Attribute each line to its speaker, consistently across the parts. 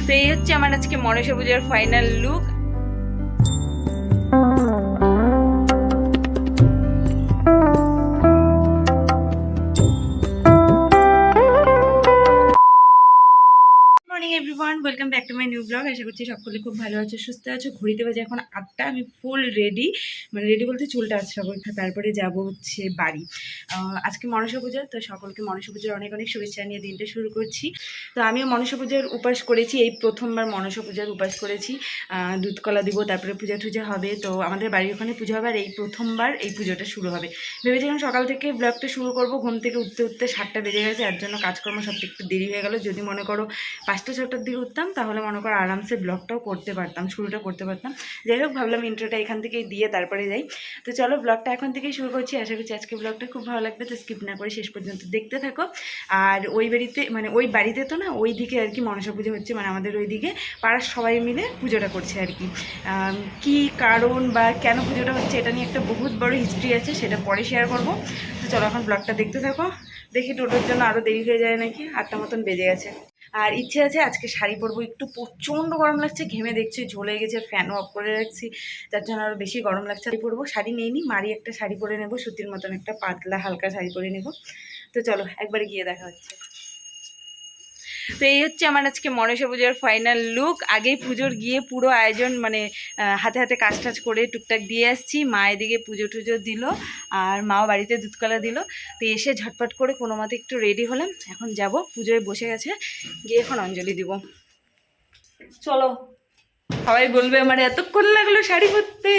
Speaker 1: তো এই হচ্ছে আমার আজকে মনসা পূজার final look. Morning everyone, welcome back to my new blog. আশা করছি সকলে খুব ভালো আছো, সুস্থ আছো। ঘড়িতে বাজে এখন 8টা। আমি ফুল রেডি, মানে রেডি বলতে চুলটা আছে অবস্থা। তারপরে যাব হচ্ছে বাড়ি। আজকে মনসা পূজা, তো সকলকে মনসা পূজার অনেক অনেক শুভেচ্ছা নিয়ে দিনটা শুরু করছি। তো আমিও মনসা পূজার উপাস করেছি, এই প্রথমবার মনসা পূজার উপাস করেছি। দুধ কলা দিব, তারপরে পূজা টুজা হবে। তো আমাদের বাড়ির ওখানে পুজো হবে, আর এই প্রথমবার এই পুজোটা শুরু হবে। ভেবেছিলাম সকাল থেকে ব্লগটা শুরু করব, ঘুম থেকে উঠতে উঠতে 7টা বেজে গেছে। এর জন্য কাজকর্ম সব একটু দেরি হয়ে গেল। যদি মনে করো 5টা-6টার দিকে উঠতাম, তাহলে মনে করো আরামসে ব্লগটাও করতে পারতাম, শুরুটা করতে পারতাম। যাই হোক, ভাবলাম ইন্ট্রোটা এখান থেকেই দিয়ে তারপরে যাই। তো চলো, ব্লগটা এখন থেকেই শুরু করছি। আশা করছি আজকে ব্লগটা খুব ভালো লাগবে। তো স্কিপ না করে শেষ পর্যন্ত দেখতে থাকো। আর ওই বাড়িতে, মানে ওই বাড়িতে তো না, ওই দিকে আর কি মনসা পুজো হচ্ছে, মানে আমাদের ওই দিকে পাড়ার সবাই মিলে পুজোটা করছে আর কি। কী কারণ বা কেন পুজোটা হচ্ছে, এটা নিয়ে একটা বহুত বড় হিস্ট্রি আছে, সেটা পরে শেয়ার করবো। তো চলো এখন ব্লগটা দেখতে থাকো। দেখি টোটোর জন্য আরও দেরি হয়ে যায় নাকি, 8টা মতন বেজে গেছে। আর ইচ্ছে আছে আজকে শাড়ি পরবো, একটু প্রচণ্ড গরম লাগছে, ঘেমে দেখছি ঝলে গেছে, ফ্যানও অফ করে রাখছি, তার জন্য আরও বেশি গরম লাগছে। শাড়ি পরবো, শাড়ি নেইনি, মারি একটা শাড়ি পরে নেবো, সুতির মতন একটা পাতলা হালকা শাড়ি পরে নেবো। তো চলো একবারে গিয়ে দেখা হচ্ছে। তো এই হচ্ছে আমার আজকে মনসা পূজার ফাইনাল লুক। আগেই পুজোর গিয়ে পুরো আয়োজন, মানে হাতে হাতে কাজ টাজ করে টুকটাক দিয়ে আসছি। মা এদিকে পুজো টুজো দিল, আর মাও বাড়িতে দুধকলা দিল। তো এসে ঝটপট করে কোনো মতে একটু রেডি হলাম, এখন যাব পুজোয় বসে গেছে, গিয়ে এখন অঞ্জলি দিব। চলো, সবাই বলবে আমার এতক্ষণ লাগলো শাড়ি পরতে।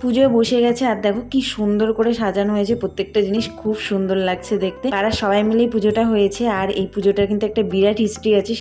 Speaker 1: পুজোয় বসে গেছে, আর দেখো কি সুন্দর করে সাজানো হয়েছে, প্রত্যেকটা জিনিস খুব সুন্দর লাগছে দেখতে। তারা সবাই মিলেই পুজোটা হয়েছে, আর এই পুজোটার কিন্তু একটা বিরাট হিস্ট্রি আছে।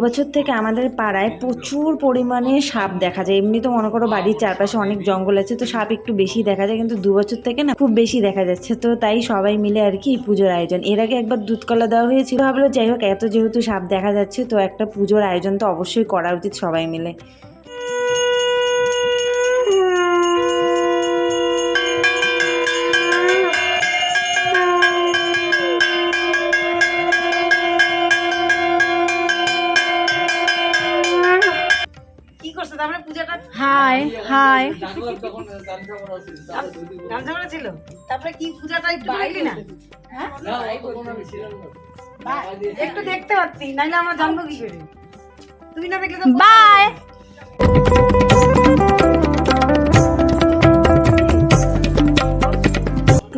Speaker 1: বছর থেকে আমাদের পাড়ায় প্রচুর পরিমাণে সাপ দেখা যায়। এমনি তো মনে করো বাড়ির চারপাশে অনেক জঙ্গল আছে, তো সাপ একটু বেশি দেখা যায়, কিন্তু 2 বছর থেকে না খুব বেশি দেখা যাচ্ছে। তো তাই সবাই মিলে আর কি পুজোর আয়োজন। এর আগে একবার দুধকলা দেওয়া হয়েছিল, ভাবলো যাই হোক, এত যেহেতু সাপ দেখা যাচ্ছে, তো একটা পুজোর আয়োজন তো অবশ্যই করা উচিত সবাই মিলে। হাই হাই, ছিল তারপরে কি পূজাটাই বাইরে না, একটু দেখতে পাচ্ছি, নাইলে আমরা জানবো কি করে, তুমি না দেখলে। বাই।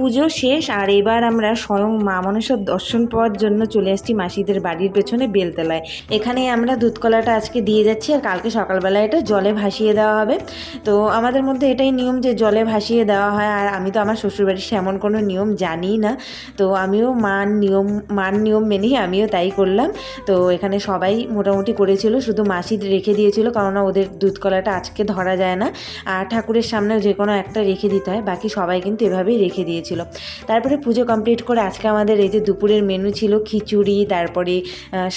Speaker 1: পুজো শেষ, আর এবার আমরা স্বয়ং মা মনসার দর্শন পাওয়ার জন্য চলে আসছি মাসিদের বাড়ির পেছনে বেলতলায়। এখানে আমরা দুধকলাটা আজকে দিয়ে যাচ্ছি, আর কালকে সকালবেলা এটা জলে ভাসিয়ে দেওয়া হবে। তো আমাদের মধ্যে এটাই নিয়ম যে জলে ভাসিয়ে দেওয়া হয়। আর আমি তো আমার শ্বশুরবাড়ির এমন কোনো নিয়ম জানি না, তো আমিও মান নিয়ম মেনেই আমিও তাই করলাম। তো এখানে সবাই মোটামুটি করেছিল, শুধু মাসি রেখে দিয়েছিল, কারণ ওদের দুধকলাটা আজকে ধরা যায় না, আর ঠাকুরের সামনেও যে কোনো একটা রেখে দিতে হয়। বাকি সবাই কিন্তু এভাবেই রেখে দিয়েছিল। তারপরে পুজো কমপ্লিট করে আজকে আমাদের এই যে দুপুরের মেনু ছিল খিচুড়ি, তারপরে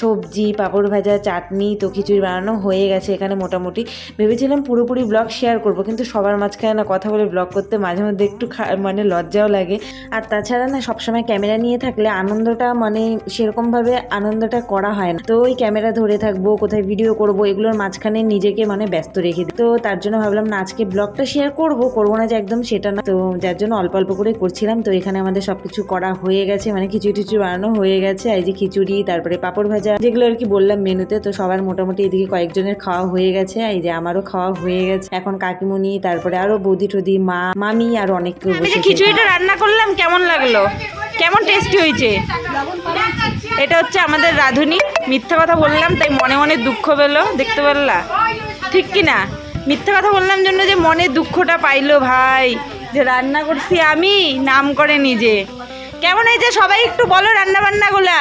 Speaker 1: সবজি, পাঁপড় ভাজা, চাটনি। তো খিচুড়ি বানানো হয়ে গেছে এখানে মোটামুটি। ভেবেছিলাম পুরোপুরি ব্লগ শেয়ার করব, কিন্তু সবার মাঝখানে না কথা বলে ব্লগ করতে মাঝে মধ্যে একটু মানে লজ্জাও লাগে। আর তাছাড়া না সবসময় ক্যামেরা নিয়ে থাকলে আনন্দটা, মানে সেরকমভাবে আনন্দটা করা হয় না। তো ওই ক্যামেরা ধরে থাকবো, কোথায় ভিডিও করব, এগুলোর মাঝখানে নিজেকে মানে ব্যস্ত রেখে দিই। তো তার জন্য ভাবলাম না আজকে ব্লগটা শেয়ার করবো না যে একদম সেটা না, তো যার জন্য অল্প অল্প করে করছিলাম। গেছিলাম। তো এখানে আমাদের সব কিছু করা হয়ে গেছে, মানে খিচুড়ি টিচুড়ি বানানো হয়ে গেছে। এই যে খিচুড়ি, তারপরে পাঁপড় ভাজা, যেগুলো আর কি বললাম মেনুতে। তো সবার মোটামুটি এদিকে কয়েকজনের খাওয়া হয়ে গেছে, এই যে আমারও খাওয়া হয়ে গেছে। এখন কাকিমুনি, তারপরে আরো বৌদি টদি, মা, মামি আর অনেক কেউ বসে। খিচুড়িটা রান্না করলাম, কেমন লাগলো? কেমন টেস্টি হয়েছে? এটা হচ্ছে আমাদের রাঁধুনি। মিথ্যা কথা বললাম তাই মনে মনে দুঃখ পেলো, দেখতে পারলা? ঠিক কি না? মিথ্যা কথা বললাম জন্য যে মনে দুঃখটা পাইলো ভাই, যে রান্না করছি আমি, নাম করে নিজে। কেমন হয়েছে সবাই একটু বলো রান্না বান্না গুলা।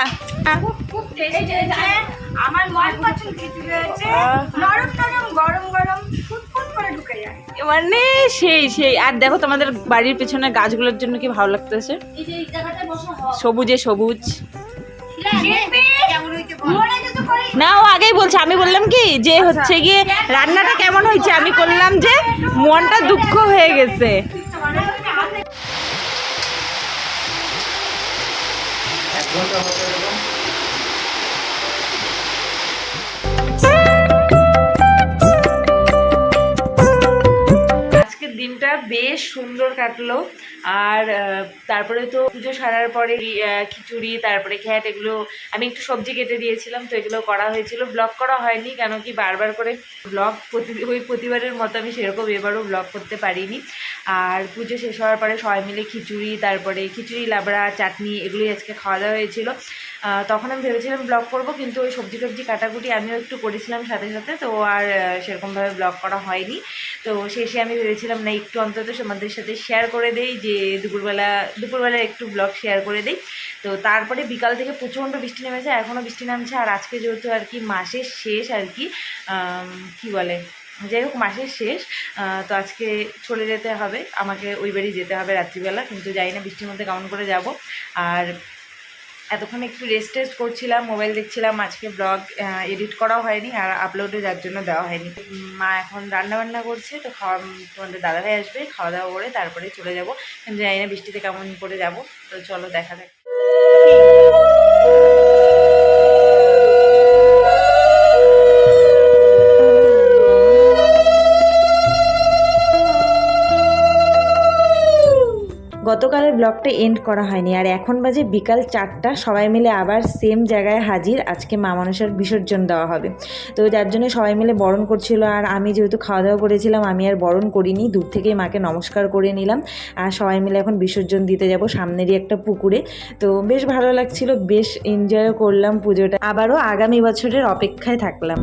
Speaker 1: আমার মনপছন্দ খিচুড়ি হয়েছে, নরম নরম গরম গরম ফুটফুট করে ঢুকে যায়, মানে সেই সেই। আর দেখো তোমাদের বাড়ির পেছনে গাছগুলোর জন্য কি ভালো লাগতেছে, সবুজে সবুজ। না ও আগেই বলছে, আমি বললাম কি যে হচ্ছে গিয়ে রান্নাটা কেমন হয়েছে, আমি করলাম যে মনটা দুঃখ হয়ে গেছে। দিনটা বেশ সুন্দর কাটলো। আর তারপরে তো পুজো সারার পরে খিচুড়ি, তারপরে খ্যাট, এগুলো আমি একটু সবজি কেটে দিয়েছিলাম, তো এগুলো করা হয়েছিল। ব্লগ করা হয়নি কেন কি বারবার করে ব্লগ ওই প্রতিবারের মতো আমি সেরকম এবারও ব্লগ করতে পারিনি। আর পুজো শেষ হওয়ার পরে সবাই মিলে খিচুড়ি, তারপরে খিচুড়ি, লাবড়া, চাটনি, এগুলোই আজকে খাওয়া দাওয়া হয়েছিল। তখন আমি ভেবেছিলাম ব্লগ করব, কিন্তু ওই সবজি টবজি কাটাকুটি আমিও একটু করেছিলাম সাথে সাথে, তো আর সেরকমভাবে ব্লগ করা হয়নি। তো শেষে আমি ভেবেছিলাম না একটু অন্তত আমাদের সাথে শেয়ার করে দেই, যে দুপুরবেলা একটু ব্লগ শেয়ার করে দেই। তো তারপরে বিকাল থেকে প্রচণ্ড বৃষ্টি নেমেছে, এখনও বৃষ্টি নামছে। আর আজকে যেহেতু আর কি মাসের শেষ আর কি, কী বলে, যাই হোক মাসের শেষ, তো আজকে চলে যেতে হবে আমাকে, ওই বাড়ি যেতে হবে রাত্রিবেলা, কিন্তু জানি না বৃষ্টির মধ্যে কেমন করে যাব। আর এতক্ষণ একটু রেস্ট করছিলাম, মোবাইল দেখছিলাম, আজকে ব্লগ এডিট করাও হয়নি আর আপলোডে যার জন্য দেওয়া হয়নি। মা এখন রান্নাবান্না করছে, তো তোমাদের দাদাভাই আসবে, খাওয়া দাওয়া করে তারপরে চলে যাবো, কিন্তু জানি না বৃষ্টিতে কেমন করে যাব। তো চলো দেখা যাক। গতকালের ব্লগটা এন্ড করা হয়নি, আর এখন বাজে বিকাল 4টা। সবাই মিলে আবার সেম জায়গায় হাজির। আজকে মা মনসার বিসর্জন দেওয়া হবে, তো যার জন্য সবাই মিলে বরণ করছিল। আর আমি যেহেতু খাওয়া দাওয়া করেছিলাম, আমি আর বরণ করিনি, দূর থেকেই মাকে নমস্কার করে নিলাম। আর সবাই মিলে এখন বিসর্জন দিতে যাব সামনেরই একটা পুকুরে। তো বেশ ভালো লাগছিল, বেশ এনজয়ও করলাম পুজোটা। আবারও আগামী বছরের অপেক্ষায় থাকলাম।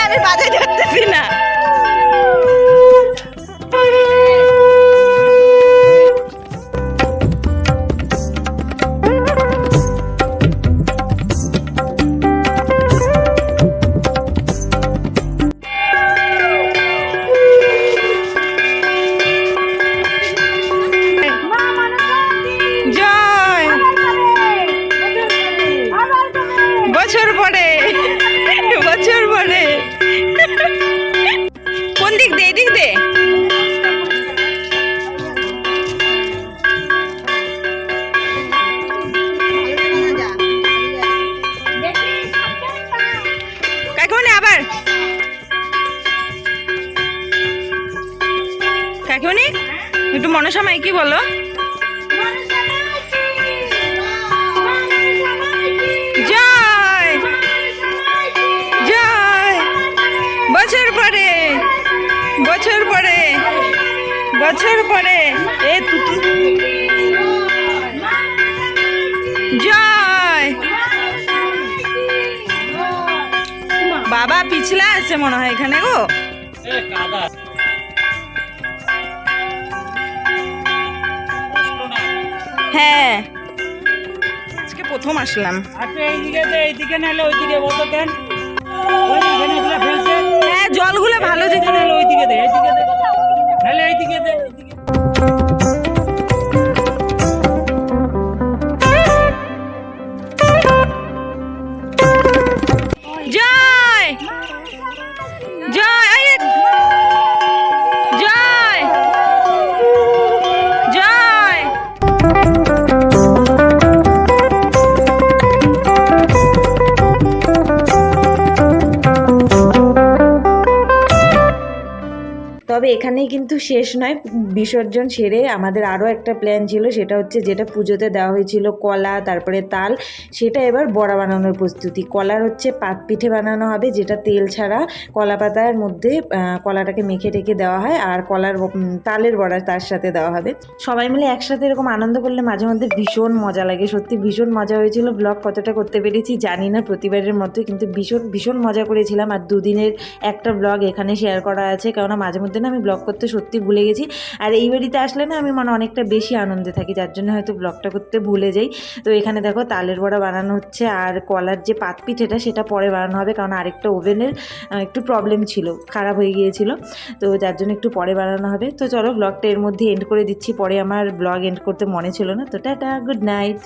Speaker 1: আমি বাজাই ধরতেছি না। বছর পরে কোন দিক দে, এদিক দে। কাকিমণি আবার কাকিমণি একটু মনসা মাই কি বলো? বছর পরে এ জয় বাবা পিছলা আছে মনে হয় এখানে গো। প্রথম আসলাম।
Speaker 2: আচ্ছা এইদিকে নাহলে ওইদিকে বলতো দেন ওইদিকে এগুলো ফেলছে
Speaker 1: হ্যাঁ জলগুলো ভালো যে
Speaker 2: নাহলে ওইদিকে দে নাহলে এইদিকে দে
Speaker 1: জয় জয় এই জয় জয়। তবে এখানেই কিন্তু শেষ নয়, বিসর্জন সেরে আমাদের আরও একটা প্ল্যান ছিল, সেটা হচ্ছে যেটা পুজোতে দেওয়া হয়েছিল কলা তারপরে তাল, সেটা এবার বড়া বানানোর প্রস্তুতি। কলার হচ্ছে পাত পিঠে বানানো হবে, যেটা তেল ছাড়া কলা পাতার মধ্যে কলাটাকে মেখে টেকে দেওয়া হয়, আর কলার তালের বড়া তার সাথে দেওয়া হবে। সবাই মিলে একসাথে এরকম আনন্দ করলে মাঝে মধ্যে ভীষণ মজা লাগে, সত্যি ভীষণ মজা হয়েছিল। ব্লগ কতটা করতে পেরেছি জানি না, প্রতিবারের মতো কিন্তু ভীষণ ভীষণ মজা করেছিলাম। আর দুদিনের একটা ব্লগ এখানে শেয়ার করা আছে, কেননা মাঝে মধ্যে না আমি ব্লগ করতে সত্যি ভুলে গেছি। আর এই বাড়িতে আসলে না আমি অনেকটা বেশি আনন্দে থাকি, যার জন্য হয়তো ব্লগটা করতে ভুলে যাই। তো এখানে দেখো তালের বড়া বানানো হচ্ছে, আর কলার যে পাত পিঠেটা সেটা পরে বানানো হবে, কারণ আরেকটা ওভেনের একটু প্রবলেম ছিল, খারাপ হয়ে গিয়েছিল, তো যার জন্য একটু পরে বানানো হবে। তো চলো ব্লগটা এর মধ্যে এন্ড করে দিচ্ছি, পরে আমার ব্লগ এন্ড করতে মনে ছিল না। তো টাটা, গুড নাইট।